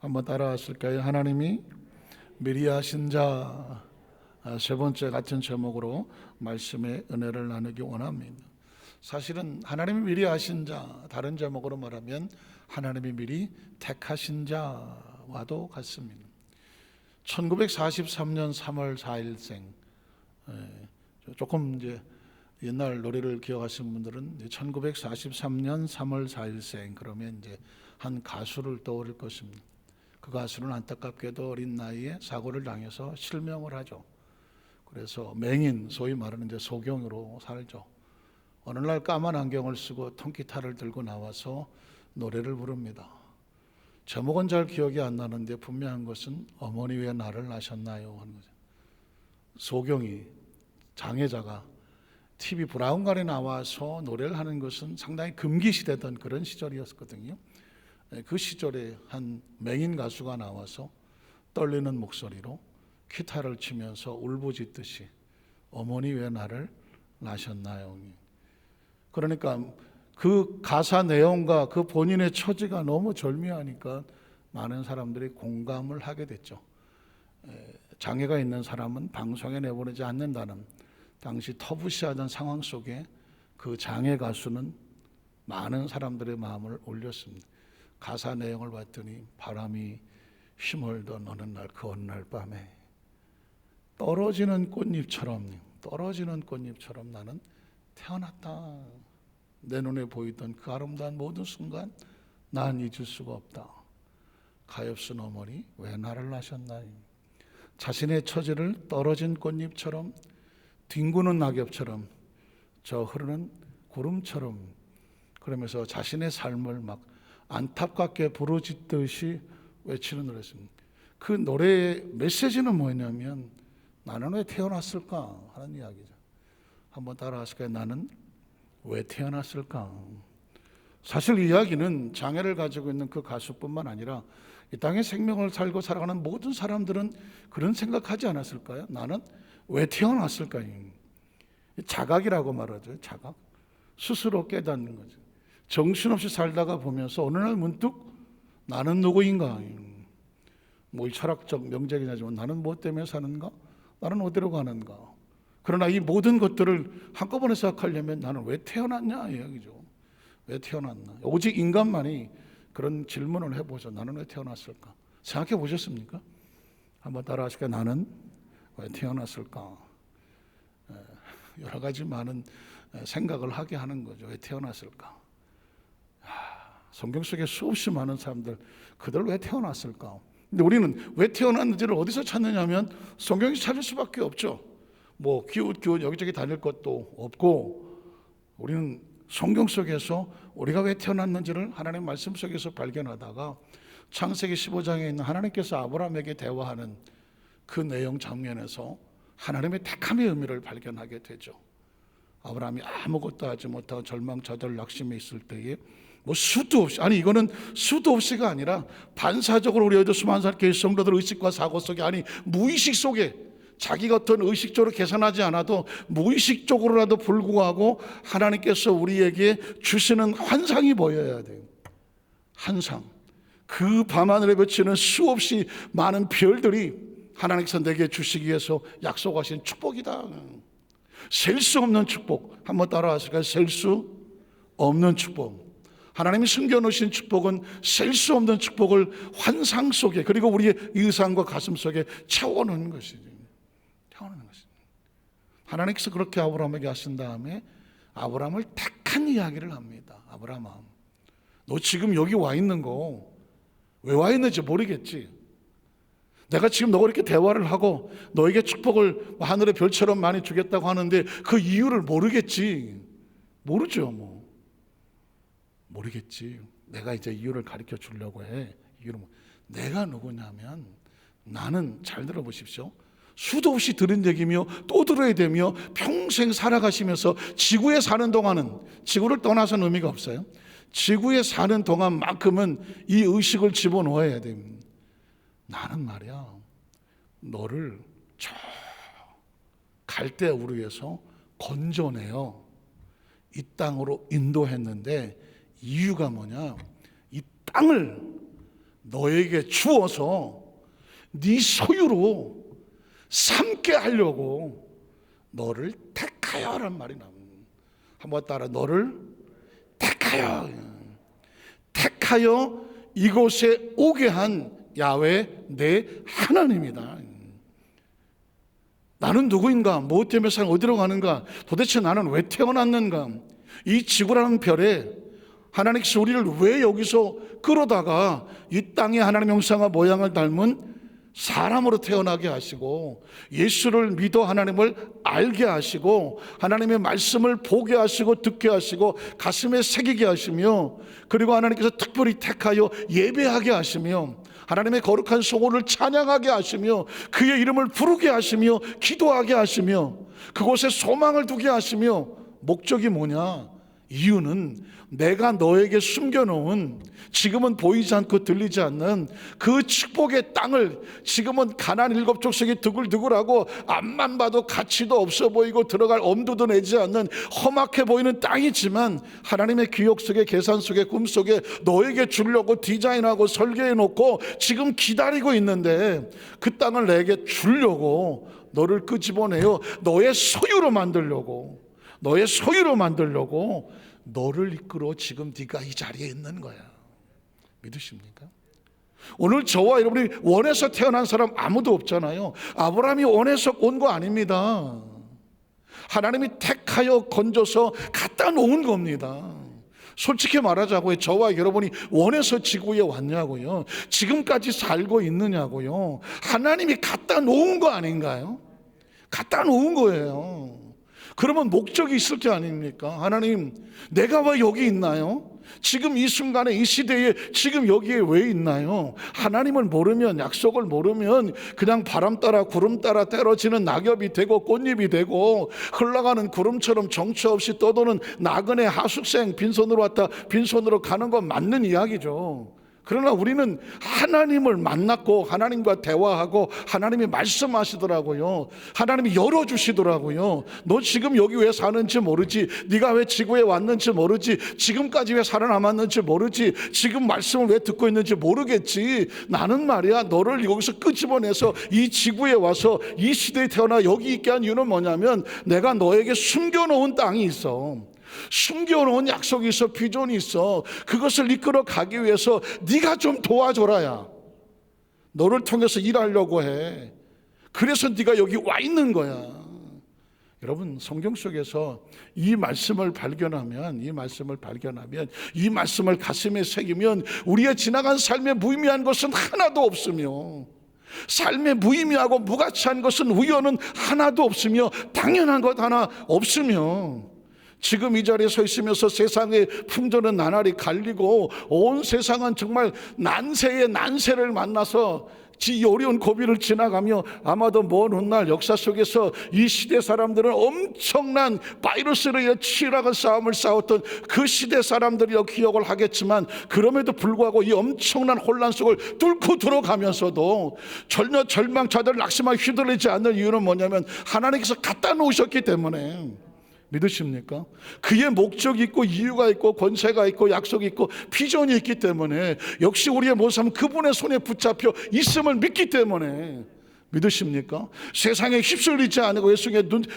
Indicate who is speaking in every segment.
Speaker 1: 한번 따라하실까요? 하나님이 미리 하신 자. 세 번째 같은 제목으로 말씀의 은혜를 나누기 원합니다. 사실은 하나님이 미리 하신 자, 다른 제목으로 말하면 하나님이 미리 택하신 자와도 같습니다. 1943년 3월 4일생, 조금 이제 옛날 노래를 기억하시는 분들은 1943년 3월 4일생 그러면 이제 한 가수를 떠올릴 것입니다. 그 가수는 안타깝게도 어린 나이에 사고를 당해서 실명을 하죠. 그래서 맹인, 소위 말하는 이제 소경으로 살죠. 어느 날 까만 안경을 쓰고 통기타를 들고 나와서 노래를 부릅니다. 제목은 잘 기억이 안 나는데 분명한 것은 어머니 왜 나를 낳으셨나요? 하는 거죠. 소경이, 장애자가 TV 브라운관에 나와서 노래를 하는 것은 상당히 금기시되던 그런 시절이었거든요. 그 시절에 한 맹인 가수가 나와서 떨리는 목소리로 기타를 치면서 울부짖듯이 어머니 왜 나를 낳으셨나요? 그러니까 그 가사 내용과 그 본인의 처지가 너무 절묘하니까 많은 사람들이 공감을 하게 됐죠. 장애가 있는 사람은 방송에 내보내지 않는다는 당시 터부시하던 상황 속에 그 장애 가수는 많은 사람들의 마음을 울렸습니다. 가사 내용을 봤더니 바람이 휘몰던 어느 날 그 어느 날 밤에 떨어지는 꽃잎처럼 나는 태어났다. 내 눈에 보이던 그 아름다운 모든 순간 난 잊을 수가 없다. 가엾은 어머니 왜 나를 낳으셨나요? 자신의 처지를 떨어진 꽃잎처럼 뒹구는 낙엽처럼 저 흐르는 구름처럼 그러면서 자신의 삶을 막 안타깝게 부르짖듯이 외치는 노래였습니다. 그 노래의 메시지는 뭐냐면 나는 왜 태어났을까 하는 이야기죠. 한번 따라하실까요? 나는 왜 태어났을까? 사실 이야기는 장애를 가지고 있는 그 가수뿐만 아니라 이 땅에 생명을 살고 살아가는 모든 사람들은 그런 생각하지 않았을까요? 나는 왜 태어났을까요? 자각이라고 말하죠. 자각. 스스로 깨닫는 거죠. 정신없이 살다가 보면서 어느 날 문득 나는 누구인가? 뭐 철학적 명작이냐지만 나는 뭐 때문에 사는가? 나는 어디로 가는가? 그러나 이 모든 것들을 한꺼번에 생각하려면 나는 왜 태어났냐 이야기죠. 왜 태어났나? 오직 인간만이 그런 질문을 해보죠. 나는 왜 태어났을까? 생각해 보셨습니까? 한번 따라하실까요? 나는 왜 태어났을까? 여러 가지 많은 생각을 하게 하는 거죠. 왜 태어났을까? 성경 속에 수없이 많은 사람들 그들 왜 태어났을까? 근데 우리는 왜 태어났는지를 어디서 찾느냐면 성경에서 찾을 수밖에 없죠. 뭐 기웃기웃 여기저기 다닐 것도 없고 우리는 성경 속에서 우리가 왜 태어났는지를 하나님 말씀 속에서 발견하다가 창세기 15장에 있는 하나님께서 아브라함에게 대화하는 그 내용 장면에서 하나님의 택함의 의미를 발견하게 되죠. 아브라함이 아무것도 하지 못하고 절망좌절 낙심해 있을 때에 뭐 수도 없이, 아니 이거는 수도 없이가 아니라 반사적으로 우리 어디 수많은 교회 성도들 의식과 사고 속에, 아니 무의식 속에 자기가 어떤 의식적으로 계산하지 않아도 무의식적으로라도 불구하고 하나님께서 우리에게 주시는 환상이 보여야 돼요. 환상. 그 밤하늘에 비치는 수없이 많은 별들이 하나님께서 내게 주시기 위해서 약속하신 축복이다. 셀 수 없는 축복. 한번 따라하실까요? 셀 수 없는 축복. 하나님이 숨겨놓으신 축복은 셀 수 없는 축복을 환상 속에, 그리고 우리의 의상과 가슴 속에 채워놓는 것이죠. 채워놓는 것이죠. 하나님께서 그렇게 아브라함에게 하신 다음에 아브라함을 택한 이야기를 합니다. 아브라함아, 너 지금 여기 와 있는 거 왜 와 있는지 모르겠지. 내가 지금 너가 이렇게 대화를 하고 너에게 축복을 하늘의 별처럼 많이 주겠다고 하는데 그 이유를 모르겠지. 모르죠. 뭐 모르겠지. 내가 이제 이유를 가르쳐 주려고 해. 이유는 내가 누구냐면, 나는, 잘 들어보십시오, 수도 없이 들은 얘기며 또 들어야 되며 평생 살아가시면서 지구에 사는 동안은, 지구를 떠나서는 의미가 없어요. 지구에 사는 동안만큼은 이 의식을 집어넣어야 됩니다. 나는 말이야, 너를 저 갈대아 우르에서 건져내어 이 땅으로 인도했는데 이유가 뭐냐? 이 땅을 너에게 주어서 네 소유로 삼게 하려고 너를 택하여란 말이 나옵니다. 한번 따라, 너를 택하여. 택하여 이곳에 오게 한 야훼 내 하나님이다. 나는 누구인가? 무엇 때문에 살 어디로 가는가? 도대체 나는 왜 태어났는가? 이 지구라는 별에 하나님께서 우리를 왜 여기서 끌어다가 이 땅에 하나님 형상과 모양을 닮은 사람으로 태어나게 하시고, 예수를 믿어 하나님을 알게 하시고, 하나님의 말씀을 보게 하시고 듣게 하시고 가슴에 새기게 하시며, 그리고 하나님께서 특별히 택하여 예배하게 하시며, 하나님의 거룩한 성호를 찬양하게 하시며, 그의 이름을 부르게 하시며 기도하게 하시며, 그곳에 소망을 두게 하시며, 목적이 뭐냐? 이유는 내가 너에게 숨겨놓은, 지금은 보이지 않고 들리지 않는 그 축복의 땅을, 지금은 가나안 7족속이 두글두글하고 앞만 봐도 가치도 없어 보이고 들어갈 엄두도 내지 않는 험악해 보이는 땅이지만, 하나님의 기억 속에, 계산 속에, 꿈 속에 너에게 주려고 디자인하고 설계해 놓고 지금 기다리고 있는데, 그 땅을 내게 주려고 너를 끄집어내어 너의 소유로 만들려고, 너의 소유로 만들려고 너를 이끌어 지금 네가 이 자리에 있는 거야. 믿으십니까? 오늘 저와 여러분이 원해서 태어난 사람 아무도 없잖아요. 아브라함이 원해서 온 거 아닙니다. 하나님이 택하여 건져서 갖다 놓은 겁니다. 솔직히 말하자고요. 저와 여러분이 원해서 지구에 왔냐고요? 지금까지 살고 있느냐고요? 하나님이 갖다 놓은 거 아닌가요? 갖다 놓은 거예요. 그러면 목적이 있을 게 아닙니까? 하나님, 내가 왜 여기 있나요? 지금 이 순간에, 이 시대에 지금 여기에 왜 있나요? 하나님을 모르면, 약속을 모르면 그냥 바람 따라 구름 따라 떨어지는 낙엽이 되고 꽃잎이 되고, 흘러가는 구름처럼 정처 없이 떠도는 나그네 하숙생, 빈손으로 왔다 빈손으로 가는 건 맞는 이야기죠. 그러나 우리는 하나님을 만났고 하나님과 대화하고 하나님이 말씀하시더라고요. 하나님이 열어주시더라고요. 너 지금 여기 왜 사는지 모르지, 네가 왜 지구에 왔는지 모르지, 지금까지 왜 살아남았는지 모르지, 지금 말씀을 왜 듣고 있는지 모르겠지. 나는 말이야, 너를 여기서 끄집어내서 이 지구에 와서 이 시대에 태어나 여기 있게 한 이유는 뭐냐면, 내가 너에게 숨겨놓은 땅이 있어. 숨겨놓은 약속이 있어, 비전이 있어. 그것을 이끌어 가기 위해서 네가 좀 도와줘라야. 너를 통해서 일하려고 해. 그래서 네가 여기 와 있는 거야. 여러분, 성경 속에서 이 말씀을 발견하면, 이 말씀을 가슴에 새기면 우리의 지나간 삶에 무의미한 것은 하나도 없으며, 삶에 무의미하고 무가치한 것은, 우연은 하나도 없으며, 당연한 것 하나 없으며, 지금 이 자리에 서 있으면서 세상의 풍조는 나날이 갈리고 온 세상은 정말 난세의 난세를 만나서 이 어려운 고비를 지나가며, 아마도 먼 훗날 역사 속에서 이 시대 사람들은 엄청난 바이러스를 위해 치열한 싸움을 싸웠던 그 시대 사람들이여 기억을 하겠지만, 그럼에도 불구하고 이 엄청난 혼란 속을 뚫고 들어가면서도 전혀 절망자들 낙심하게 휘둘리지 않는 이유는 뭐냐면, 하나님께서 갖다 놓으셨기 때문에. 믿으십니까? 그의 목적이 있고 이유가 있고 권세가 있고 약속이 있고 비전이 있기 때문에, 역시 우리의 모습은 그분의 손에 붙잡혀 있음을 믿기 때문에. 믿으십니까? 세상에 휩쓸리지 않고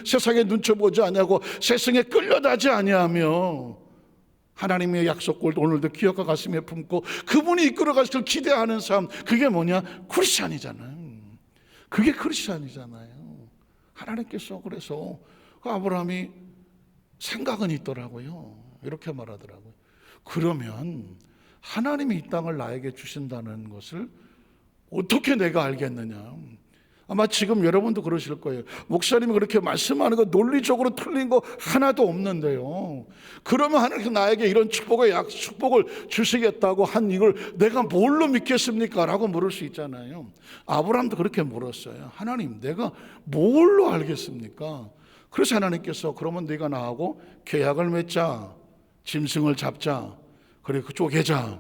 Speaker 1: 세상에 눈치 보지 아니하고 세상에 끌려다지 아니하며, 하나님의 약속을 오늘도 기억과 가슴에 품고 그분이 이끌어 가시길 기대하는 삶, 그게 뭐냐? 크리스찬이잖아요. 그게 크리스찬이잖아요. 하나님께서 그래서 아브라함이 생각은 있더라고요. 이렇게 말하더라고요. 그러면 하나님이 이 땅을 나에게 주신다는 것을 어떻게 내가 알겠느냐? 아마 지금 여러분도 그러실 거예요. 목사님이 그렇게 말씀하는 거 논리적으로 틀린 거 하나도 없는데요. 그러면 하나님께서 나에게 이런 축복을 주시겠다고 한 이걸 내가 뭘로 믿겠습니까? 라고 물을 수 있잖아요. 아브라함도 그렇게 물었어요. 하나님, 내가 뭘로 알겠습니까? 그래서 하나님께서, 그러면 네가 나하고 계약을 맺자, 짐승을 잡자, 그리고 쪼개자,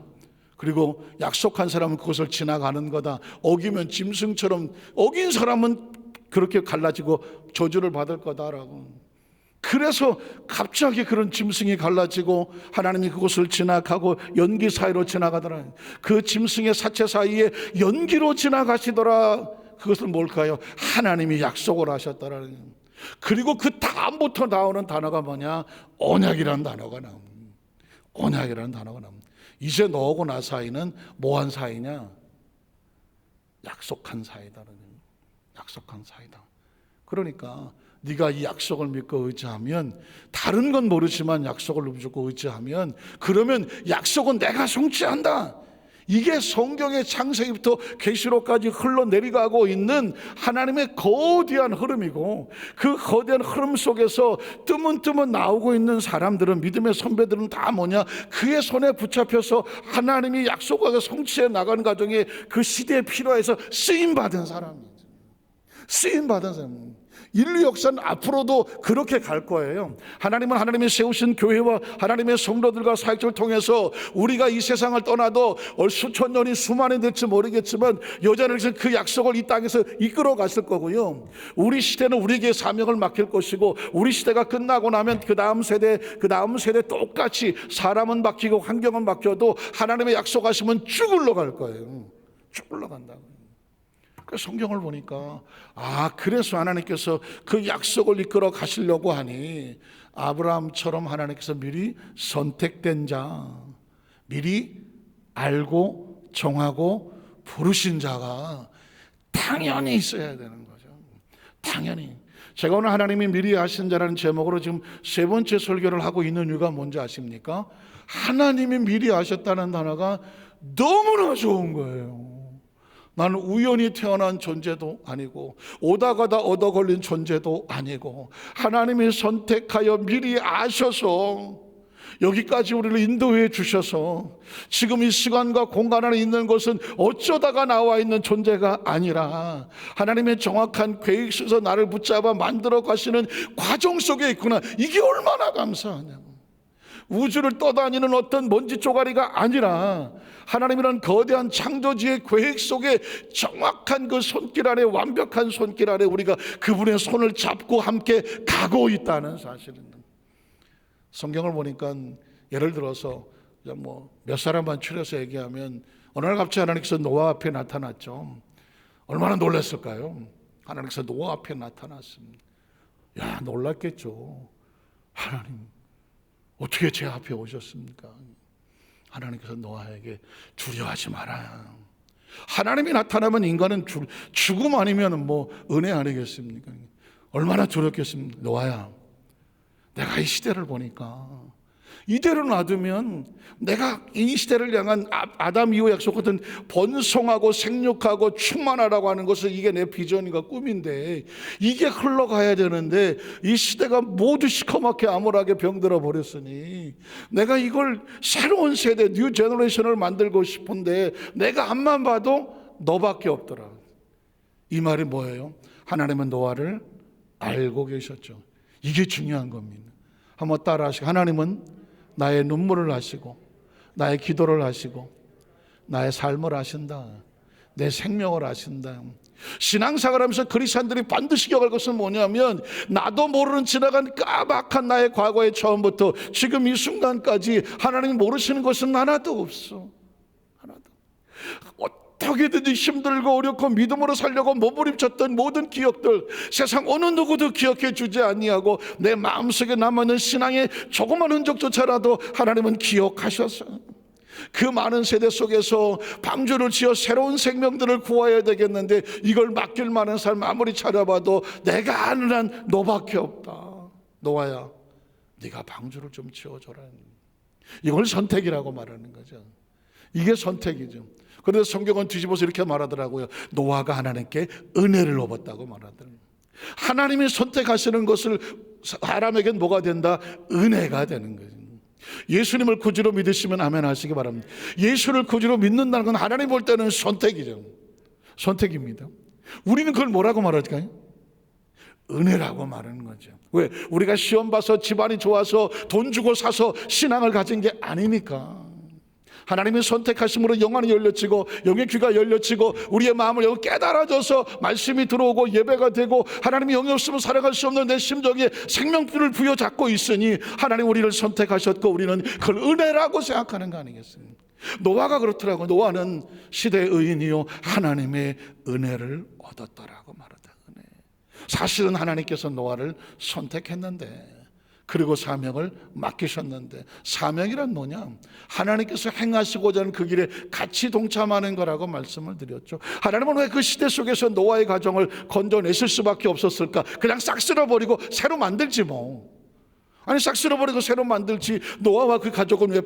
Speaker 1: 그리고 약속한 사람은 그것을 지나가는 거다. 어기면 짐승처럼, 어긴 사람은 그렇게 갈라지고 저주를 받을 거다라고. 그래서 갑자기 그런 짐승이 갈라지고 하나님이 그곳을 지나가고 연기 사이로 지나가더라. 그 짐승의 사체 사이에 연기로 지나가시더라. 그것은 뭘까요? 하나님이 약속을 하셨더라는 거예요. 그리고 그 다음부터 나오는 단어가 뭐냐? 언약이라는 단어가 나옵니다. 언약이라는 단어가 나옵니다. 이제 너하고 나 사이는 뭐한 사이냐? 약속한 사이다. 약속한 사이다. 그러니까 네가 이 약속을 믿고 의지하면, 다른 건 모르지만 약속을 믿고 의지하면, 그러면 약속은 내가 성취한다. 이게 성경의 창세기부터 계시록까지 흘러내려가고 있는 하나님의 거대한 흐름이고, 그 거대한 흐름 속에서 뜨문뜨문 나오고 있는 사람들은, 믿음의 선배들은 다 뭐냐? 그의 손에 붙잡혀서 하나님이 약속하고 성취해 나가는 과정에 그 시대에 필요해서 쓰임받은 사람이죠. 쓰임받은 사람. 인류 역사는 앞으로도 그렇게 갈 거예요. 하나님은 하나님이 세우신 교회와 하나님의 성도들과 사역자를 통해서 우리가 이 세상을 떠나도 수천 년이 수만이 될지 모르겠지만 여전히 그 약속을 이 땅에서 이끌어 갔을 거고요. 우리 시대는 우리에게 사명을 맡길 것이고, 우리 시대가 끝나고 나면 그 다음 세대 똑같이 사람은 바뀌고 환경은 바뀌어도 하나님의 약속하시면 쭉 흘러갈 거예요. 쭉 흘러간다고요. 성경을 보니까 그래서 하나님께서 그 약속을 이끌어 가시려고 하니 아브라함처럼 하나님께서 미리 선택된 자, 미리 알고 정하고 부르신 자가 당연히 있어야 되는 거죠. 당연히. 제가 오늘 하나님이 미리 하신 자라는 제목으로 지금 세 번째 설교를 하고 있는 이유가 뭔지 아십니까? 하나님이 미리 하셨다는 단어가 너무나 좋은 거예요. 나는 우연히 태어난 존재도 아니고 오다 가다 얻어 걸린 존재도 아니고, 하나님이 선택하여 미리 아셔서 여기까지 우리를 인도해 주셔서 지금 이 시간과 공간 안에 있는 것은 어쩌다가 나와 있는 존재가 아니라 하나님의 정확한 계획 속에서 나를 붙잡아 만들어 가시는 과정 속에 있구나. 이게 얼마나 감사하냐고. 우주를 떠다니는 어떤 먼지 쪼가리가 아니라 하나님이란 거대한 창조주의 계획 속에 정확한 그 손길 아래, 완벽한 손길 아래 우리가 그분의 손을 잡고 함께 가고 있다는 사실은, 성경을 보니까 예를 들어서 몇 사람만 추려서 얘기하면, 어느 날 갑자기 하나님께서 노아 앞에 나타났죠. 얼마나 놀랐을까요? 하나님께서 노아 앞에 나타났습니다. 야, 놀랐겠죠. 하나님 어떻게 제 앞에 오셨습니까? 하나님께서 노아에게 두려워하지 마라. 하나님이 나타나면 인간은 죽음 아니면 은혜 아니겠습니까? 얼마나 두렵겠습니까? 노아야, 내가 이 시대를 보니까 이대로 놔두면 내가 이 시대를 향한 아담 이후 약속하던 번성하고 생육하고 충만하라고 하는 것을, 이게 내 비전이가 꿈인데 이게 흘러가야 되는데 이 시대가 모두 시커멓게 암울하게 병들어 버렸으니 내가 이걸 새로운 세대 뉴 제너레이션을 만들고 싶은데 내가 앞만 봐도 너밖에 없더라. 이 말이 뭐예요? 하나님은 노아를 알고 계셨죠. 이게 중요한 겁니다. 한번 따라 하시고, 하나님은 나의 눈물을 아시고 나의 기도를 아시고 나의 삶을 아신다. 내 생명을 아신다. 신앙생활 하면서 그리스도인들이 반드시 기억할 것은 뭐냐면, 나도 모르는 지나간 까맣한 나의 과거의 처음부터 지금 이 순간까지 하나님이 모르시는 것은 하나도 없어. 하나도. 어떻게든지 힘들고 어렵고 믿음으로 살려고 몸부림쳤던 모든 기억들, 세상 어느 누구도 기억해 주지 아니하고 내 마음속에 남아있는 신앙의 조그만 흔적조차라도 하나님은 기억하셨어요. 그 많은 세대 속에서 방주를 지어 새로운 생명들을 구해야 되겠는데 이걸 맡길 만한 삶 아무리 찾아봐도 내가 아는 한 너밖에 없다. 노아야, 네가 방주를 좀 지어줘라. 이걸 선택이라고 말하는 거죠. 이게 선택이죠. 그런데 성경은 뒤집어서 이렇게 말하더라고요. 노아가 하나님께 은혜를 얻었다고 말하더라고요. 하나님이 선택하시는 것을 사람에겐 뭐가 된다? 은혜가 되는 거죠. 예수님을 구주로 믿으시면 아멘 하시기 바랍니다. 예수를 구주로 믿는다는 건 하나님 볼 때는 선택이죠. 선택입니다. 우리는 그걸 뭐라고 말할까요? 은혜라고 말하는 거죠. 왜? 우리가 시험 봐서 집안이 좋아서 돈 주고 사서 신앙을 가진 게 아니니까. 하나님의 선택하심으로 영안이 열려지고 영의 귀가 열려지고 우리의 마음을 여기 깨달아져서 말씀이 들어오고 예배가 되고 하나님이 영이 없으면 살아갈 수 없는 내 심정에 생명줄을 부여잡고 있으니 하나님 우리를 선택하셨고 우리는 그걸 은혜라고 생각하는 거 아니겠습니까? 노아가 그렇더라고. 노아는 시대의 의인이요 하나님의 은혜를 얻었더라고 말하다. 은혜. 사실은 하나님께서 노아를 선택했는데 그리고 사명을 맡기셨는데, 사명이란 뭐냐? 하나님께서 행하시고자 하는 그 길에 같이 동참하는 거라고 말씀을 드렸죠. 하나님은 왜 그 시대 속에서 노아의 가정을 건져내실 수밖에 없었을까? 그냥 싹 쓸어버리고 새로 만들지 뭐. 아니 싹 쓸어버리고 새로 만들지 노아와 그 가족은 왜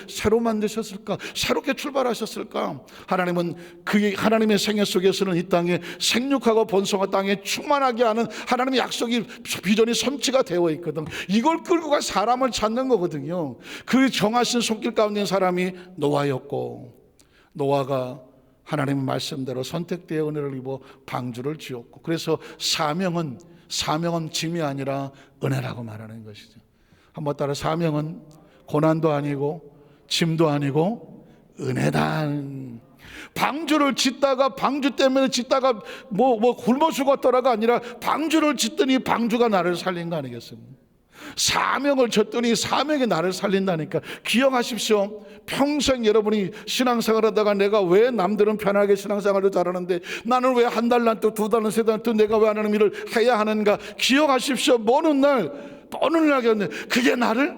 Speaker 1: 새로 만드셨을까? 새롭게 출발하셨을까? 하나님은 그의 하나님의 생애 속에서는 이 땅에 생육하고 번성한 땅에 충만하게 하는 하나님의 약속이 비전이 성취가 되어 있거든. 이걸 끌고 갈 사람을 찾는 거거든요. 그 정하신 손길 가운데 있는 사람이 노아였고, 노아가 하나님의 말씀대로 선택되어 은혜를 입어 방주를 지었고, 그래서 사명은 짐이 아니라 은혜라고 말하는 것이죠. 한번 따라, 사명은 고난도 아니고 짐도 아니고 은혜다. 방주를 짓다가 방주 때문에 짓다가 굶어 죽었더라가 아니라 방주를 짓더니 방주가 나를 살린 거 아니겠습니까? 사명을 졌더니 사명이 나를 살린다니까. 기억하십시오. 평생 여러분이 신앙생활 하다가 내가 왜 남들은 편하게 신앙생활을 잘하는데 나는 왜 한 달, 또 두 달, 세 달, 또 내가 왜 하나님 일을 해야 하는가. 기억하십시오. 어느 날 하겠네. 그게 나를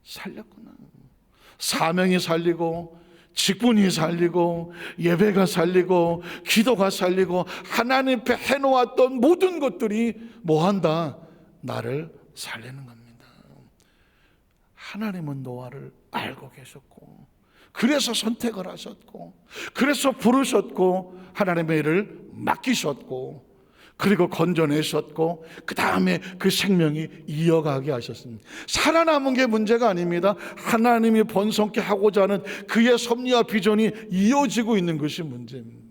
Speaker 1: 살렸구나. 사명이 살리고 직분이 살리고 예배가 살리고 기도가 살리고 하나님 앞에 해놓았던 모든 것들이 뭐한다? 나를 살리는 겁니다. 하나님은 노아를 알고 계셨고, 그래서 선택을 하셨고, 그래서 부르셨고, 하나님의 일을 맡기셨고, 그리고 건져내셨고, 그 다음에 그 생명이 이어가게 하셨습니다. 살아남은 게 문제가 아닙니다. 하나님이 번성케 하고자 하는 그의 섭리와 비전이 이어지고 있는 것이 문제입니다.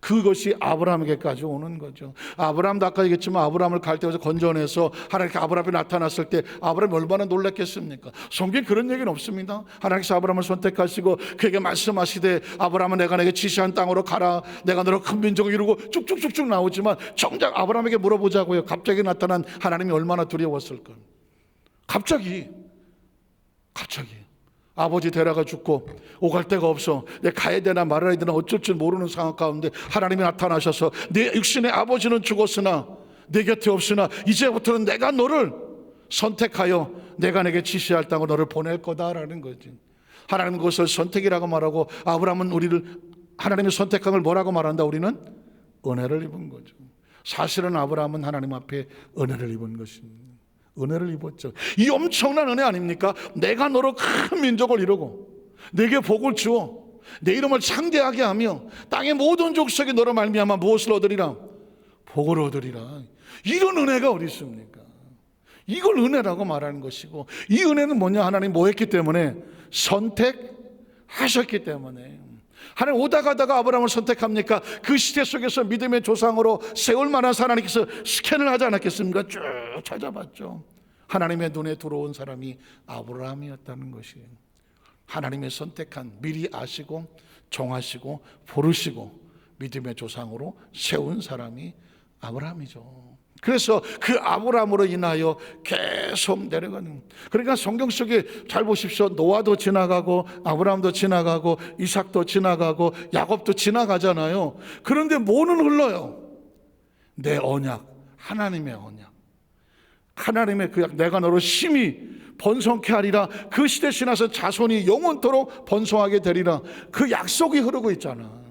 Speaker 1: 그것이 아브라함에게까지 오는 거죠. 아브라함도 아까 얘기했지만 아브라함을 갈대에서 건져내서 하나님께 아브라함이 나타났을 때 아브라함이 얼마나 놀랐겠습니까? 성경에 그런 얘기는 없습니다. 하나님께서 아브라함을 선택하시고 그에게 말씀하시되 아브라함은 내가 내게 지시한 땅으로 가라, 내가 너로 큰 민족을 이루고 쭉쭉쭉쭉 나오지만 정작 아브라함에게 물어보자고요. 갑자기 나타난 하나님이 얼마나 두려웠을까? 갑자기 아버지 데려가 죽고 오갈 데가 없어, 내가 가야 되나 말아야 되나 어쩔 줄 모르는 상황 가운데 하나님이 나타나셔서 내 육신의 아버지는 죽었으나 내 곁에 없으나 이제부터는 내가 너를 선택하여 내가 내게 지시할 땅으로 너를 보낼 거다라는 거지. 하나님은 그것을 선택이라고 말하고, 아브라함은 우리를 하나님의 선택한 걸 뭐라고 말한다? 우리는 은혜를 입은 거죠. 사실은 아브라함은 하나님 앞에 은혜를 입은 것입니다. 은혜를 입었죠. 이 엄청난 은혜 아닙니까? 내가 너로 큰 민족을 이루고 내게 복을 주어 내 이름을 창대하게 하며 땅의 모든 족속이 너로 말미암아 무엇을 얻으리라? 복을 얻으리라. 이런 은혜가 어디 있습니까? 이걸 은혜라고 말하는 것이고, 이 은혜는 뭐냐? 하나님 뭐 했기 때문에? 선택하셨기 때문에. 하나님 오다 가다가 아브라함을 선택합니까? 그 시대 속에서 믿음의 조상으로 세울 만한 하나님께서 스캔을 하지 않았겠습니까? 쭉 찾아봤죠. 하나님의 눈에 들어온 사람이 아브라함이었다는 것이에요. 하나님의 선택한, 미리 아시고 정하시고 부르시고 믿음의 조상으로 세운 사람이 아브라함이죠. 그래서 그 아브라함으로 인하여 계속 내려가는. 그러니까 성경 속에 잘 보십시오. 노아도 지나가고 아브라함도 지나가고 이삭도 지나가고 야곱도 지나가잖아요. 그런데 뭐는 흘러요? 내 언약, 하나님의 언약, 하나님의 그 약, 내가 너로 심히 번성케 하리라. 그 시대 지나서 자손이 영원토록 번성하게 되리라. 그 약속이 흐르고 있잖아.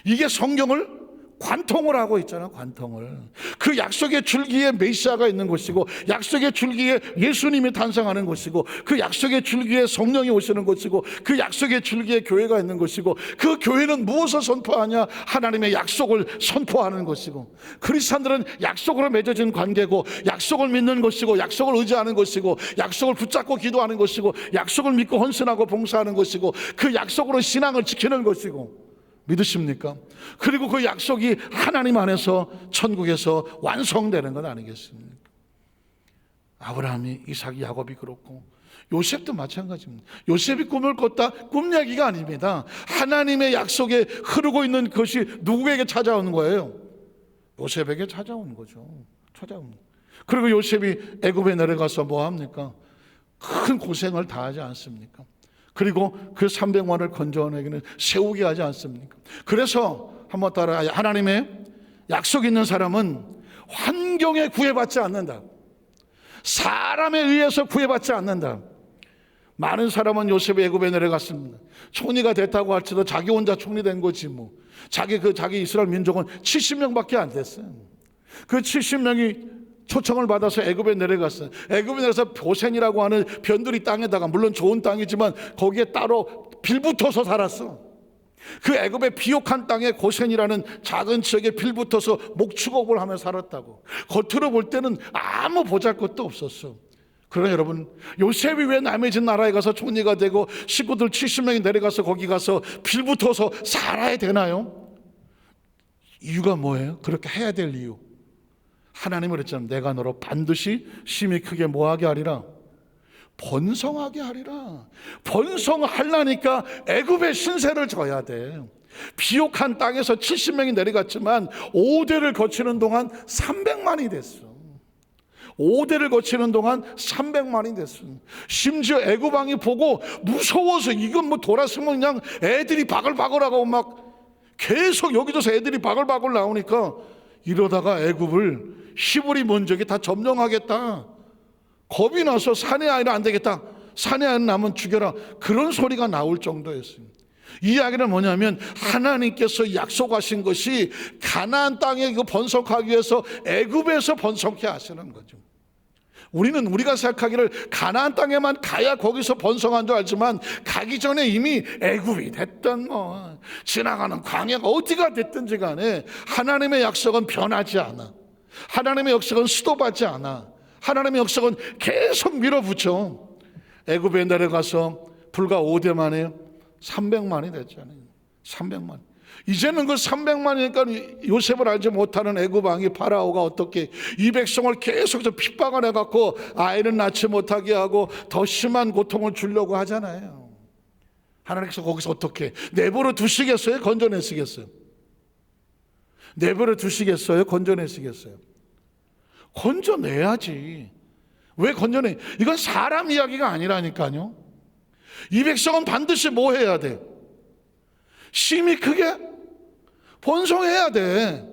Speaker 1: 이게 성경을 관통을 하고 있잖아. 관통을. 그 약속의 줄기에 메시아가 있는 것이고, 약속의 줄기에 예수님이 탄생하는 것이고, 그 약속의 줄기에 성령이 오시는 것이고, 그 약속의 줄기에 교회가 있는 것이고, 그 교회는 무엇을 선포하냐? 하나님의 약속을 선포하는 것이고, 크리스찬들은 약속으로 맺어진 관계고, 약속을 믿는 것이고, 약속을 의지하는 것이고, 약속을 붙잡고 기도하는 것이고, 약속을 믿고 헌신하고 봉사하는 것이고, 그 약속으로 신앙을 지키는 것이고. 믿으십니까? 그리고 그 약속이 하나님 안에서 천국에서 완성되는 건 아니겠습니까? 아브라함이, 이삭이, 야곱이 그렇고, 요셉도 마찬가지입니다. 요셉이 꿈을 꿨다, 꿈 얘기가 아닙니다. 하나님의 약속에 흐르고 있는 것이 누구에게 찾아오는 거예요? 요셉에게 찾아오는 거죠. 찾아오는. 그리고 요셉이 애굽에 내려가서 뭐 합니까? 큰 고생을 다 하지 않습니까? 그리고 그 300만을 건져내기는 세우게 하지 않습니까? 그래서 한번 따라, 하나님의 약속 있는 사람은 환경에 구애받지 않는다. 사람에 의해서 구애받지 않는다. 많은 사람은 요셉이 애굽에 내려갔습니다. 총리가 됐다고 할지도 자기 혼자 총리 된 거지 뭐. 자기 이스라엘 민족은 70명밖에 안 됐어요. 그 70명이 초청을 받아서 애굽에 내려갔어요. 애굽에 내려서 고센이라고 하는 변두리 땅에다가, 물론 좋은 땅이지만 거기에 따로 빌붙어서 살았어. 그 애굽의 비옥한 땅에 고센이라는 작은 지역에 빌붙어서 목축업을 하며 살았다고. 겉으로 볼 때는 아무 보잘것도 없었어. 그러나 여러분, 요셉이 왜 남의 집 나라에 가서 총리가 되고 식구들 70명이 내려가서 거기 가서 빌붙어서 살아야 되나요? 이유가 뭐예요? 그렇게 해야 될 이유. 하나님은 그랬잖아요. 내가 너로 반드시 심히 크게 뭐하게 하리라? 번성하게 하리라. 번성하려니까 애굽의 신세를 져야 돼. 비옥한 땅에서 70명이 내려갔지만 5대를 거치는 동안 300만이 됐어. 5대를 거치는 동안 300만이 됐어. 심지어 애굽 왕이 보고 무서워서, 이건 뭐 돌았으면 그냥 애들이 바글바글하고 막 계속 여기저기서 애들이 바글바글 나오니까, 이러다가 애굽을 히브리 민족이 다 점령하겠다, 겁이 나서 사내 아이는 안 되겠다, 사내 아이는 남은 죽여라, 그런 소리가 나올 정도였습니다. 이 이야기는 뭐냐면, 하나님께서 약속하신 것이 가나안 땅에 번성하기 위해서 애굽에서 번성케 하시는 거죠. 우리가 생각하기를 가나안 땅에만 가야 거기서 번성한 줄 알지만, 가기 전에 이미 애굽이 됐든 뭐 지나가는 광야가 어디가 됐든지 간에 하나님의 약속은 변하지 않아. 하나님의 약속은 수도받지 않아. 하나님의 약속은 계속 밀어붙여. 애굽에 내려가서 불과 5대 만에 300만이 됐잖아요. 300만. 이제는 그 300만이니까 요셉을 알지 못하는 애굽 왕이 파라오가 어떻게 이 백성을 계속 핍박을 해갖고 아이를 낳지 못하게 하고 더 심한 고통을 주려고 하잖아요. 하나님께서 거기서 어떻게 내버려 두시겠어요? 건져내시겠어요? 내버려 두시겠어요? 건져내시겠어요? 건져내야지. 왜 건져내? 이건 사람 이야기가 아니라니까요. 이 백성은 반드시 뭐 해야 돼? 심히 크게 번성해야 돼.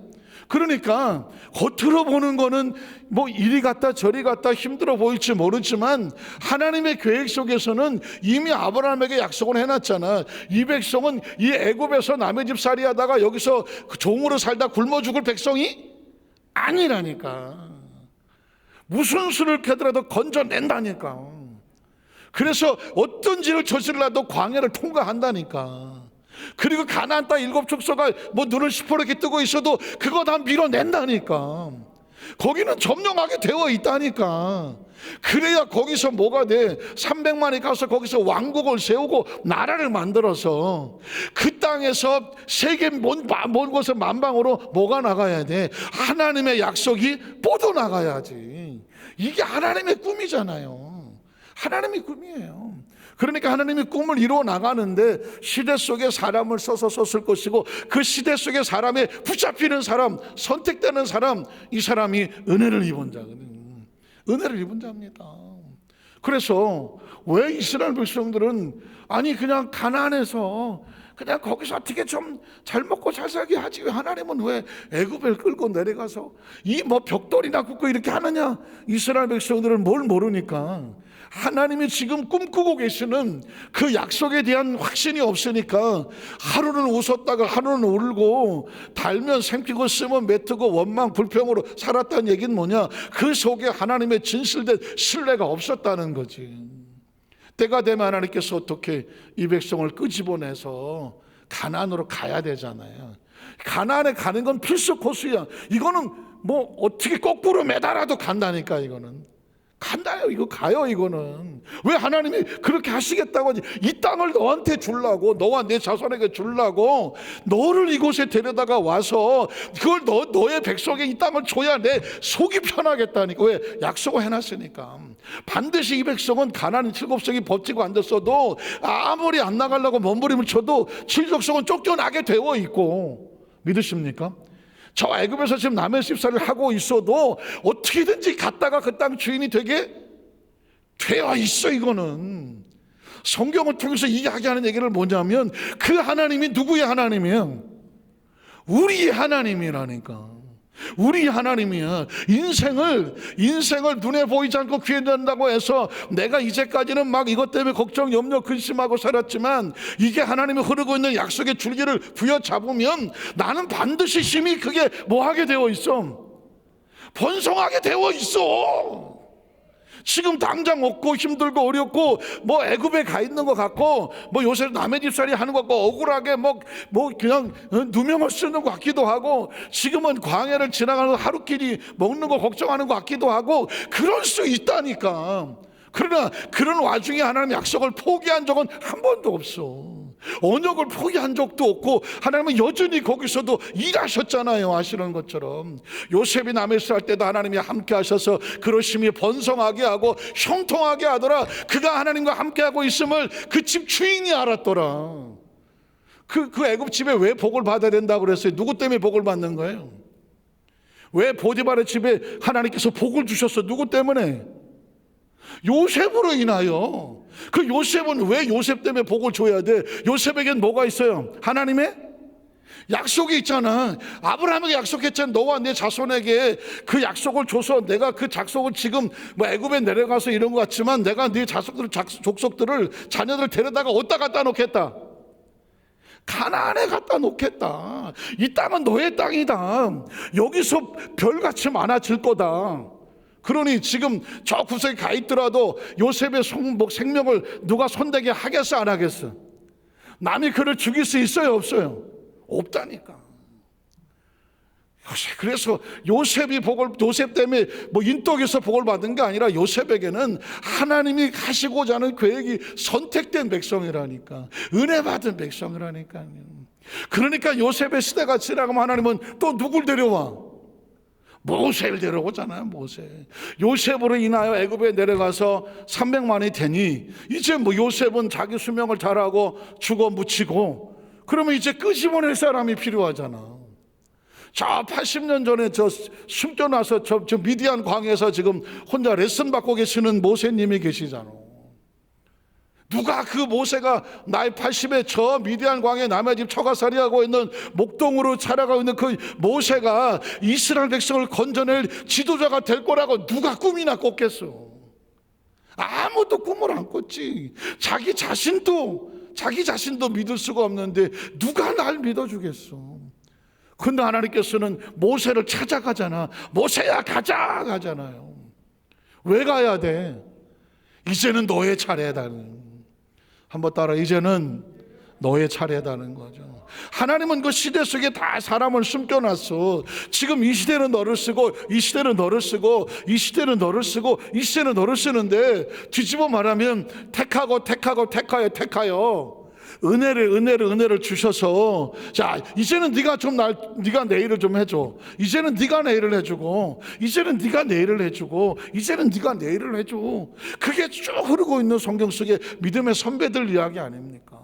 Speaker 1: 그러니까 겉으로 보는 거는 뭐 이리 갔다 저리 갔다 힘들어 보일지 모르지만, 하나님의 계획 속에서는 이미 아브라함에게 약속을 해놨잖아. 이 백성은 이 애굽에서 남의 집 살이 하다가 여기서 종으로 살다 굶어 죽을 백성이 아니라니까. 무슨 수를 캐더라도 건져낸다니까. 그래서 어떤 죄를 저질러도 광야를 통과한다니까. 그리고 가나안 땅 7족속가 뭐 눈을 시퍼렇게 뜨고 있어도 그거 다 밀어낸다니까. 거기는 점령하게 되어 있다니까. 그래야 거기서 뭐가 돼? 300만이 가서 거기서 왕국을 세우고 나라를 만들어서 그 땅에서 세계 먼 곳에 만방으로 뭐가 나가야 돼? 하나님의 약속이 뻗어나가야지. 이게 하나님의 꿈이잖아요. 하나님의 꿈이에요. 그러니까 하나님이 꿈을 이루어 나가는데 시대 속에 사람을 써서 썼을 것이고, 그 시대 속에 사람에 붙잡히는 사람, 선택되는 사람, 이 사람이 은혜를 입은 자거든요. 은혜를 입은 자입니다. 그래서 왜 이스라엘 백성들은 아니 그냥 가나안에서 그냥 거기서 어떻게 좀 잘 먹고 잘 살게 하지, 왜 하나님은 왜 애굽을 끌고 내려가서 이 뭐 벽돌이나 굽고 이렇게 하느냐? 이스라엘 백성들은 뭘 모르니까 하나님이 지금 꿈꾸고 계시는 그 약속에 대한 확신이 없으니까 하루는 웃었다가 하루는 울고, 달면 생기고 쓰면 맺고 원망 불평으로 살았다는 얘기는 뭐냐? 그 속에 하나님의 진실된 신뢰가 없었다는 거지. 때가 되면 하나님께서 어떻게 이 백성을 끄집어내서 가나안으로 가야 되잖아요. 가나안에 가는 건 필수 코스야. 이거는 뭐 어떻게 거꾸로 매달아도 간다니까. 이거는 간다요. 이거 가요. 이거는 왜 하나님이 그렇게 하시겠다고 하지? 이 땅을 너한테 주려고, 너와 내 자손에게 주려고 너를 이곳에 데려다가 와서 그걸 너의 백성에게 이 땅을 줘야 내 속이 편하겠다니까. 왜? 약속을 해놨으니까. 반드시 이 백성은 가나안 7백성이 버티고 앉았어도 아무리 안 나가려고 몸부림을 쳐도 7백성은 쫓겨나게 되어 있고, 믿으십니까? 저 애굽에서 지금 남의 집사를 하고 있어도 어떻게든지 갔다가 그 땅 주인이 되게 되어 있어. 이거는 성경을 통해서 이야기하는 얘기를 뭐냐면 그 하나님이 누구의 하나님이에요? 우리의 하나님이라니까. 우리 하나님이야. 인생을 눈에 보이지 않고 귀에 듣는다고 해서 내가 이제까지는 막 이것 때문에 걱정, 염려, 근심하고 살았지만 이게 하나님이 흐르고 있는 약속의 줄기를 부여잡으면 나는 반드시 심히 그게 뭐하게 되어 있어? 번성하게 되어 있어. 지금 당장 없고 힘들고 어렵고 뭐 애굽에 가 있는 것 같고 뭐 요새 남의 집살이 하는 것 같고 억울하게 뭐 그냥 누명을 쓰는 것 같기도 하고 지금은 광야를 지나가는 하루끼리 먹는 거 걱정하는 것 같기도 하고 그럴 수 있다니까. 그러나 그런 와중에 하나님 약속을 포기한 적은 한 번도 없어. 언약을 포기한 적도 없고 하나님은 여전히 거기서도 일하셨잖아요. 아시는 것처럼 요셉이 남에 있을 때도 하나님이 함께 하셔서 그러심이 번성하게 하고 형통하게 하더라. 그가 하나님과 함께 하고 있음을 그 집 주인이 알았더라. 그 애굽 집에 왜 복을 받아야 된다고 그랬어요? 누구 때문에 복을 받는 거예요? 왜 보디발의 집에 하나님께서 복을 주셨어? 누구 때문에? 요셉으로 인하여. 그 요셉은 왜 요셉 때문에 복을 줘야 돼? 요셉에겐 뭐가 있어요? 하나님의 약속이 있잖아. 아브라함에게 약속했잖아. 너와 내 자손에게 그 약속을 줘서 내가 그 약속을 지금 뭐 애굽에 내려가서 이런 것 같지만 내가 네 족속들을 자녀들을 데려다가 어디다 갖다 놓겠다? 가나안에 갖다 놓겠다. 이 땅은 너의 땅이다. 여기서 별같이 많아질 거다. 그러니 지금 저 구석에 가 있더라도 요셉의 생명을 누가 손대게 하겠어 안 하겠어? 남이 그를 죽일 수 있어요 없어요? 없다니까. 그래서 요셉 때문에 뭐 인덕에서 복을 받은 게 아니라 요셉에게는 하나님이 하시고자 하는 계획이 선택된 백성이라니까. 은혜 받은 백성이라니까요. 그러니까 요셉의 시대가 지나가면 하나님은 또 누굴 데려와? 모세를 데려오잖아요. 모세. 요셉으로 인하여 애굽에 내려가서 300만이 되니 이제 뭐 요셉은 자기 수명을 잘하고 죽어 묻히고 그러면 이제 끄집어낼 사람이 필요하잖아. 저 80년 전에 저 숨겨놔서 저 미디안 광야에서 지금 혼자 레슨 받고 계시는 모세님이 계시잖아. 누가 그 모세가 나이 80에 저 미디안 광야에 남의 집 처가살이하고 있는 목동으로 살아가고 있는 그 모세가 이스라엘 백성을 건져낼 지도자가 될 거라고 누가 꿈이나 꿨겠어? 아무도 꿈을 안 꿨지. 자기 자신도 믿을 수가 없는데 누가 날 믿어주겠어? 근데 하나님께서는 모세를 찾아가잖아. 모세야 가자 가잖아요. 왜 가야 돼? 이제는 너의 차례다. 한번 따라, 이제는 너의 차례다는 거죠. 하나님은 그 시대 속에 다 사람을 숨겨놨어. 지금 이 시대는 너를 쓰고 이 시대는 너를 쓰고 이 시대는 너를 쓰고 이 시대는 너를 쓰는데 뒤집어 말하면 택하여 은혜를 주셔서 자 이제는 네가 내 일을 좀 해줘. 이제는 네가 내 일을 해주고 이제는 네가 내 일을 해주고 이제는 네가 내 일을 해줘. 그게 쭉 흐르고 있는 성경 속에 믿음의 선배들 이야기 아닙니까?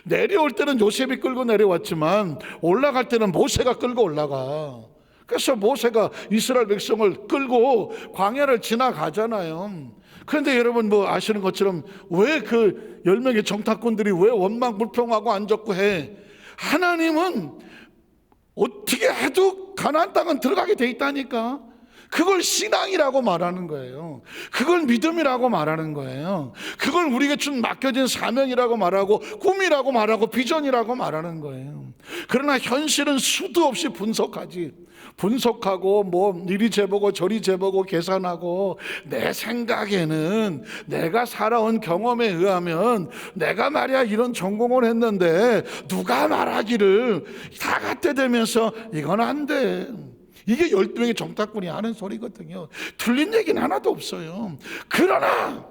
Speaker 1: 내려올 때는 요셉이 끌고 내려왔지만 올라갈 때는 모세가 끌고 올라가. 그래서 모세가 이스라엘 백성을 끌고 광야를 지나가잖아요. 그런데 여러분 뭐 아시는 것처럼 왜 그 10명의 정탐꾼들이 왜 원망불평하고 앉았고 해? 하나님은 어떻게 해도 가나안 땅은 들어가게 돼 있다니까. 그걸 신앙이라고 말하는 거예요. 그걸 믿음이라고 말하는 거예요. 그걸 우리에게 맡겨진 사명이라고 말하고 꿈이라고 말하고 비전이라고 말하는 거예요. 그러나 현실은 수도 없이 분석하고 뭐 이리 재보고 저리 재보고 계산하고 내 생각에는 내가 살아온 경험에 의하면 내가 말이야 이런 전공을 했는데 누가 말하기를 다 같대 되면서 이건 안 돼. 이게 12명의 정탐꾼이 하는 소리거든요. 틀린 얘기는 하나도 없어요. 그러나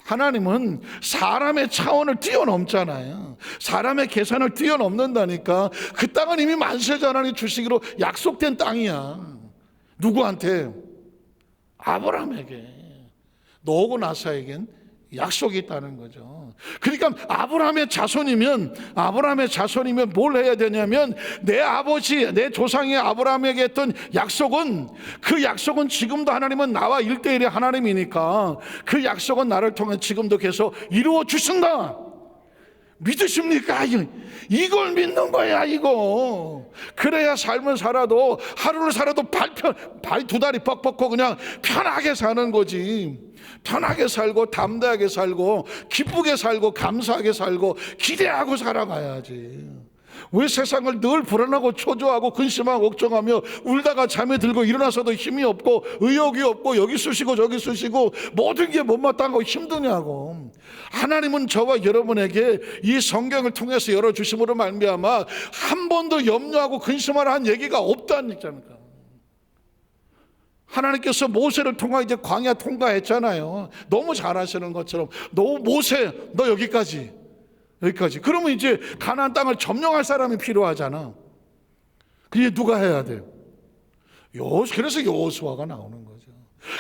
Speaker 1: 하나님은 사람의 차원을 뛰어넘잖아요. 사람의 계산을 뛰어넘는다니까. 그 땅은 이미 만세자 하나님 주시기로 약속된 땅이야. 누구한테? 아브라함에게. 너고 나사에겐 약속이 있다는 거죠. 그러니까 아브라함의 자손이면 뭘 해야 되냐면, 내 아버지, 내 조상의 아브라함에게 했던 약속은, 그 약속은 지금도 하나님은 나와 1대1의 하나님이니까 그 약속은 나를 통해 지금도 계속 이루어 주신다. 믿으십니까? 이걸 믿는 거야, 이거. 그래야 삶을 살아도, 하루를 살아도 발 두 다리 뻑뻑고 그냥 편하게 사는 거지. 편하게 살고 담대하게 살고 기쁘게 살고 감사하게 살고 기대하고 살아가야지. 왜 세상을 늘 불안하고 초조하고 근심하고 걱정하며 울다가 잠에 들고 일어나서도 힘이 없고 의욕이 없고 여기 쑤시고 저기 쑤시고 모든 게 못마땅하고 힘드냐고. 하나님은 저와 여러분에게 이 성경을 통해서 열어주심으로 말미암아 한 번도 염려하고 근심하라 한 얘기가 없다는 얘기잖아요. 하나님께서 모세를 통하 이제 광야 통과했잖아요. 너무 잘하시는 것처럼 모세 너 여기까지. 그러면 이제 가나안 땅을 점령할 사람이 필요하잖아. 그게 누가 해야 돼요? 그래서 여호수아가 나오는 거죠.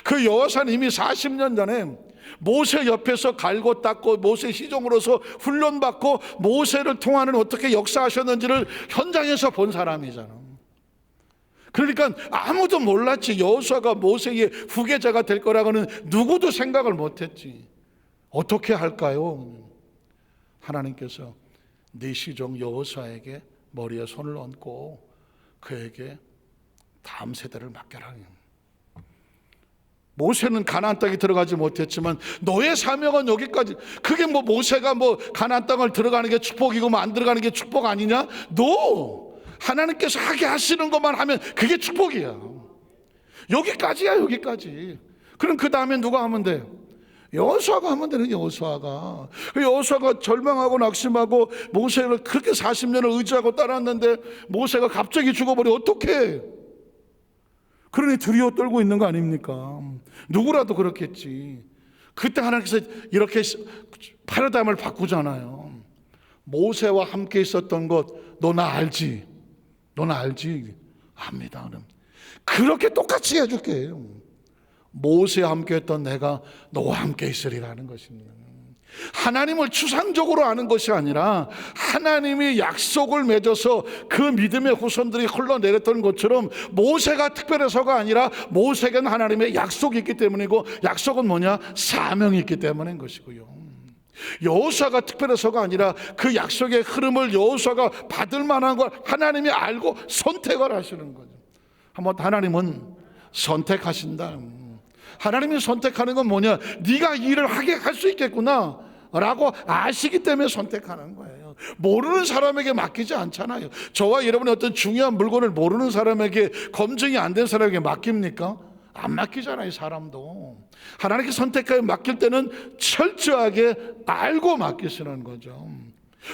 Speaker 1: 그 여호수아는 이미 40년 전에 모세 옆에서 갈고 닦고 모세 시종으로서 훈련받고 모세를 통하는 어떻게 역사하셨는지를 현장에서 본 사람이잖아. 그러니까 아무도 몰랐지. 여호수아가 모세의 후계자가 될 거라고는 누구도 생각을 못했지. 어떻게 할까요? 하나님께서 네 시종 여호수아에게 머리에 손을 얹고 그에게 다음 세대를 맡겨라. 모세는 가나안 땅에 들어가지 못했지만 너의 사명은 여기까지. 그게 모세가 가나안 땅을 들어가는 게 축복이고 안 들어가는 게 축복 아니냐? 하나님께서 하게 하시는 것만 하면 그게 축복이야. 여기까지야, 여기까지. 그럼 그 다음에 누가 하면 돼? 여호수아가 하면 되는. 여호수아가 절망하고 낙심하고 모세를 그렇게 40년을 의지하고 따랐는데 모세가 갑자기 죽어버려. 어떡해? 그러니 두려워 떨고 있는 거 아닙니까? 누구라도 그렇겠지. 그때 하나님께서 이렇게 패러다임을 바꾸잖아요. 모세와 함께 있었던 것 너 나 알지? 너는 알지? 압니다. 그렇게 똑같이 해줄게. 모세와 함께 했던 내가 너와 함께 있으리라는 것입니다. 하나님을 추상적으로 아는 것이 아니라 하나님이 약속을 맺어서 그 믿음의 후손들이 흘러내렸던 것처럼 모세가 특별해서가 아니라 모세에게는 하나님의 약속이 있기 때문이고, 약속은 뭐냐? 사명이 있기 때문인 것이고요. 여호수아가 특별해서가 아니라 그 약속의 흐름을 여호수아가 받을 만한 걸 하나님이 알고 선택을 하시는 거죠. 한번 하나님은 선택하신다. 하나님이 선택하는 건 뭐냐? 네가 이 일을 하게 할 수 있겠구나 라고 아시기 때문에 선택하는 거예요. 모르는 사람에게 맡기지 않잖아요. 저와 여러분의 어떤 중요한 물건을 모르는 사람에게, 검증이 안 된 사람에게 맡깁니까? 안 맡기잖아요. 사람도 하나님께 선택하여 맡길 때는 철저하게 알고 맡기시는 거죠.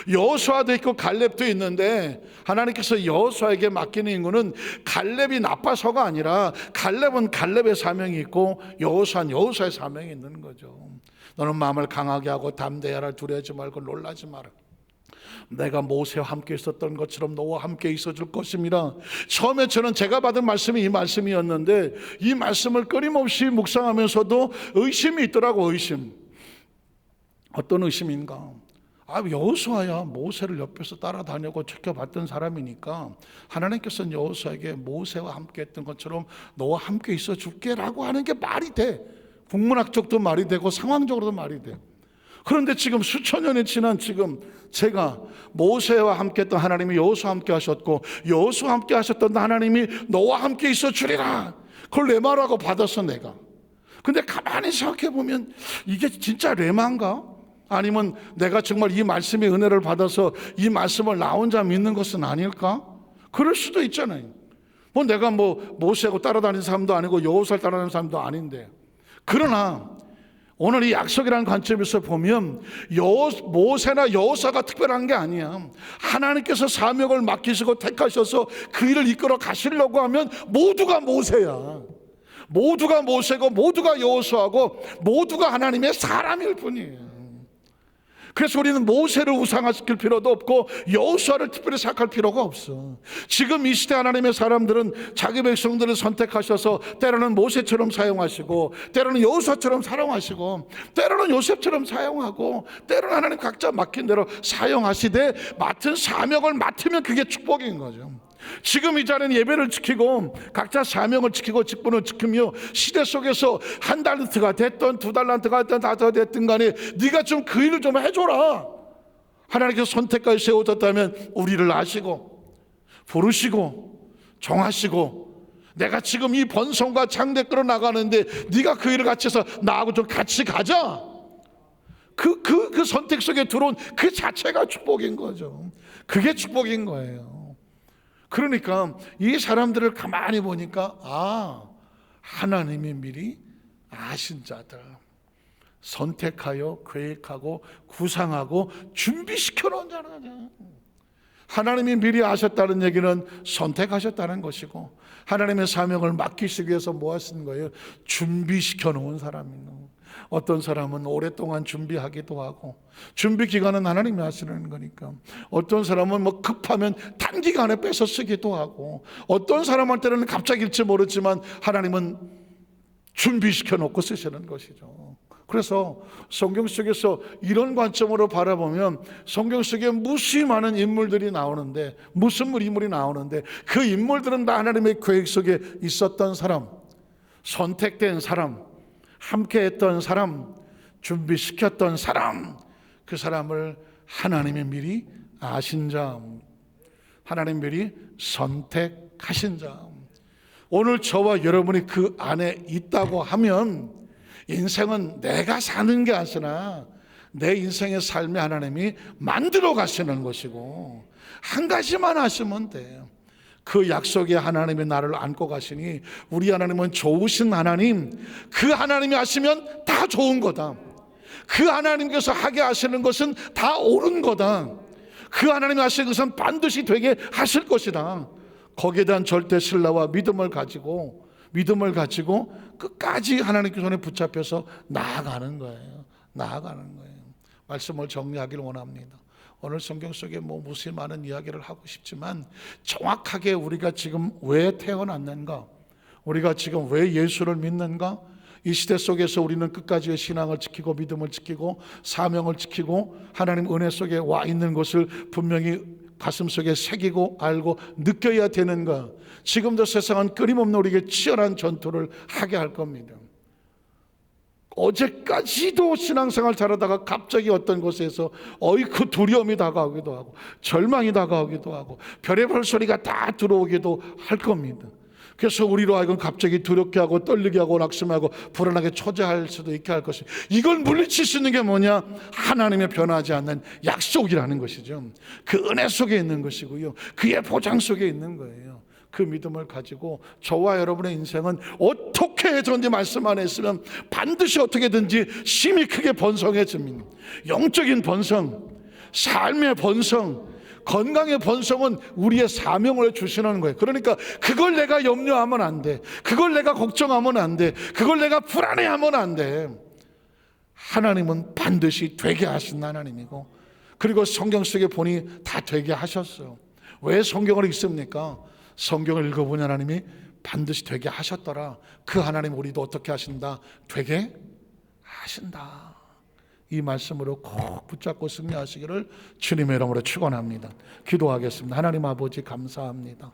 Speaker 1: 여호수아도 있고 갈렙도 있는데 하나님께서 여호수아에게 맡기는 인구는 갈렙이 나빠서가 아니라 갈렙은 갈렙의 사명이 있고 여호수아는 여호수아의 사명이 있는 거죠. 너는 마음을 강하게 하고 담대하라. 두려워하지 말고 놀라지 마라. 내가 모세와 함께 있었던 것처럼 너와 함께 있어줄 것입니다. 처음에 제가 받은 말씀이 이 말씀이었는데 이 말씀을 끊임없이 묵상하면서도 의심이 있더라고. 의심. 어떤 의심인가? 여호수아야 모세를 옆에서 따라다니고 지켜봤던 사람이니까 하나님께서는 여호수아에게 모세와 함께 했던 것처럼 너와 함께 있어줄게 라고 하는 게 말이 돼. 국문학적도 말이 되고 상황적으로도 말이 돼. 그런데 지금 수천 년이 지난 지금 제가 모세와 함께 했던 하나님이 여호수아와 함께 하셨고 여호수아와 함께 하셨던 하나님이 너와 함께 있어 주리라. 그걸 레마라고 받았어 내가. 근데 가만히 생각해 보면 이게 진짜 레마인가? 아니면 내가 정말 이 말씀의 은혜를 받아서 이 말씀을 나 혼자 믿는 것은 아닐까? 그럴 수도 있잖아요. 내가 모세하고 따라다니는 사람도 아니고 여호수아를 따라다니는 사람도 아닌데. 그러나 오늘 이 약속이라는 관점에서 보면 모세나 여호사가 특별한 게 아니야. 하나님께서 사명을 맡기시고 택하셔서 그 일을 이끌어 가시려고 하면 모두가 모세야. 모두가 모세고 모두가 여호수아고 모두가 하나님의 사람일 뿐이에요. 그래서 우리는 모세를 우상화시킬 필요도 없고 여호수아를 특별히 생각할 필요가 없어. 지금 이 시대 하나님의 사람들은 자기 백성들을 선택하셔서 때로는 모세처럼 사용하시고 때로는 여호수아처럼 사용하시고 때로는 요셉처럼 사용하고 때로는 하나님 각자 맡긴 대로 사용하시되 맡은 사명을 맡으면 그게 축복인 거죠. 지금 이 자리는 예배를 지키고 각자 사명을 지키고 직분을 지키며 시대 속에서 한 달란트가 됐든 두 달란트가 됐든 다 됐든 간에 네가 좀 그 일을 좀 해줘라. 하나님께서 선택까지 세워졌다면 우리를 아시고 부르시고 정하시고 내가 지금 이 번성과 장대 끌어 나가는데 네가 그 일을 같이 해서 나하고 좀 같이 가자. 그 선택 속에 들어온 그 자체가 축복인 거죠. 그게 축복인 거예요. 그러니까 이 사람들을 가만히 보니까 하나님이 미리 아신 자들, 선택하여 계획하고 구상하고 준비시켜 놓은 자라냐. 하나님이 미리 아셨다는 얘기는 선택하셨다는 것이고 하나님의 사명을 맡기시기 위해서 뭐 하신 거예요? 준비시켜 놓은 사람인 거예요. 어떤 사람은 오랫동안 준비하기도 하고 준비 기간은 하나님이 하시는 거니까 어떤 사람은 뭐 급하면 단기간에 뺏어 쓰기도 하고 어떤 사람한테는 갑자기일지 모르지만 하나님은 준비시켜 놓고 쓰시는 것이죠. 그래서 성경 속에서 이런 관점으로 바라보면 성경 속에 무수히 많은 인물들이 나오는데 무슨 인물이 나오는데 그 인물들은 다 하나님의 계획 속에 있었던 사람, 선택된 사람, 함께했던 사람, 준비시켰던 사람, 그 사람을 하나님이 미리 아신 자, 하나님 미리 선택하신 자. 오늘 저와 여러분이 그 안에 있다고 하면 인생은 내가 사는 게 아니라 내 인생의 삶에 하나님이 만들어 가시는 것이고 한 가지만 하시면 돼요. 그 약속에 하나님이 나를 안고 가시니 우리 하나님은 좋으신 하나님, 그 하나님이 하시면 다 좋은 거다. 그 하나님께서 하게 하시는 것은 다 옳은 거다. 그 하나님이 하시는 것은 반드시 되게 하실 것이다. 거기에 대한 절대 신뢰와 믿음을 가지고 끝까지 하나님께 손에 붙잡혀서 나아가는 거예요. 나아가는 거예요. 말씀을 정리하기를 원합니다. 오늘 성경 속에 무수히 많은 이야기를 하고 싶지만 정확하게 우리가 지금 왜 태어났는가, 우리가 지금 왜 예수를 믿는가, 이 시대 속에서 우리는 끝까지의 신앙을 지키고 믿음을 지키고 사명을 지키고 하나님 은혜 속에 와 있는 것을 분명히 가슴속에 새기고 알고 느껴야 되는가. 지금도 세상은 끊임없는 우리에게 치열한 전투를 하게 할 겁니다. 어제까지도 신앙생활 잘하다가 갑자기 어떤 곳에서 그 두려움이 다가오기도 하고 절망이 다가오기도 하고 별의별 소리가 다 들어오기도 할 겁니다. 그래서 우리로 하여금 갑자기 두렵게 하고 떨리게 하고 낙심하고 불안하게 초조할 수도 있게 할 것이, 이걸 물리칠 수 있는 게 뭐냐? 하나님의 변하지 않는 약속이라는 것이죠. 그 은혜 속에 있는 것이고요, 그의 보장 속에 있는 거예요. 그 믿음을 가지고 저와 여러분의 인생은 어떻게 해서든지 말씀 안에 있으면 반드시 어떻게든지 힘이 크게 번성해집니다. 영적인 번성, 삶의 번성, 건강의 번성은 우리의 사명을 주시는 거예요. 그러니까 그걸 내가 염려하면 안 돼. 그걸 내가 걱정하면 안 돼. 그걸 내가 불안해하면 안 돼. 하나님은 반드시 되게 하신 하나님이고, 그리고 성경 속에 보니 다 되게 하셨어요. 왜 성경을 읽습니까? 성경을 읽어보니 하나님이 반드시 되게 하셨더라. 그 하나님 우리도 어떻게 하신다? 되게 하신다. 이 말씀으로 꼭 붙잡고 승리하시기를 주님의 이름으로 축원합니다. 기도하겠습니다. 하나님 아버지 감사합니다.